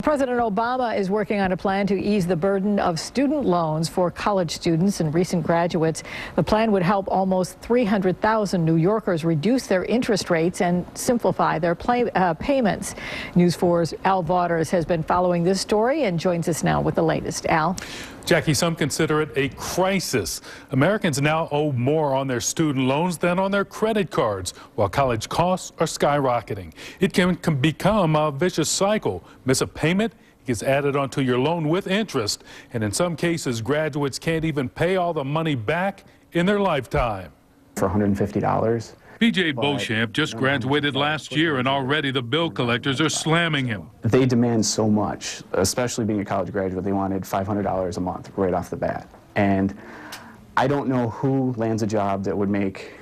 President Obama is working on a plan to ease the burden of student loans for college students and recent graduates. The plan would help almost 300,000 New Yorkers reduce their interest rates and simplify their payments. News 4's Al Vaughters has been following this story and joins us now with the latest. Al. Jackie, some consider it a crisis. Americans now owe more on their student loans than on their credit cards, while college costs are skyrocketing. It can become a vicious cycle. Miss a payment, it gets added onto your loan with interest, and in some cases, graduates can't even pay all the money back in their lifetime. For $150. B.J. Beauchamp just graduated last year, and already the bill collectors are slamming him. They demand so much, especially being a college graduate. They wanted $500 a month right off the bat. And I don't know who lands a job that would make,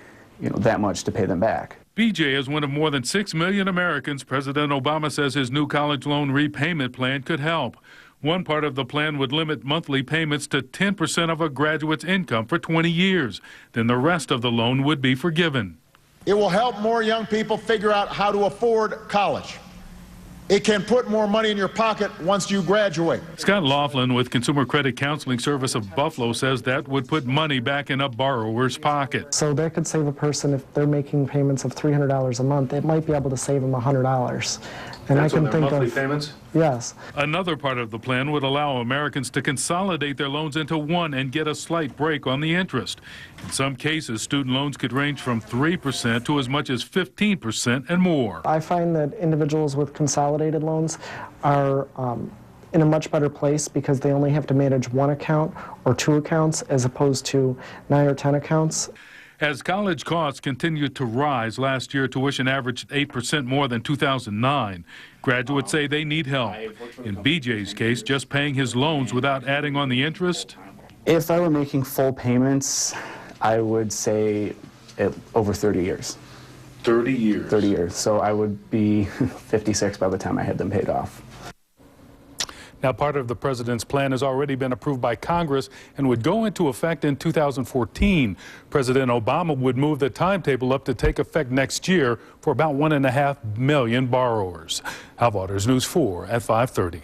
that much to pay them back. B.J. is one of more than 6 million Americans. President Obama says his new college loan repayment plan could help. One part of the plan would limit monthly payments to 10% of a graduate's income for 20 years. Then the rest of the loan would be forgiven. It will help more young people figure out how to afford college. It can put more money in your pocket once you graduate. Scott Laughlin with Consumer Credit Counseling Service of Buffalo says that would put money back in a borrower's pocket. So that could save a person, if they're making payments of $300 a month, it might be able to save them $100. And I can think of payments? Yes. Another part of the plan would allow Americans to consolidate their loans into one and get a slight break on the interest. In some cases, student loans could range from 3% to as much as 15% and more. I find that individuals with consolidated loans are in a much better place because they only have to manage one account or two accounts as opposed to 9 or 10 accounts. As college costs continued to rise last year, tuition averaged 8% more than 2009. Graduates say they need help. In BJ's case, just paying his loans without adding on the interest. If I were making full payments, I would say over 30 years. 30 years? 30 years. So I would be 56 by the time I had them paid off. Now, part of the president's plan has already been approved by Congress and would go into effect in 2014. President Obama would move the timetable up to take effect next year for about 1.5 million borrowers. Al Vaughters, News 4 at 5:30.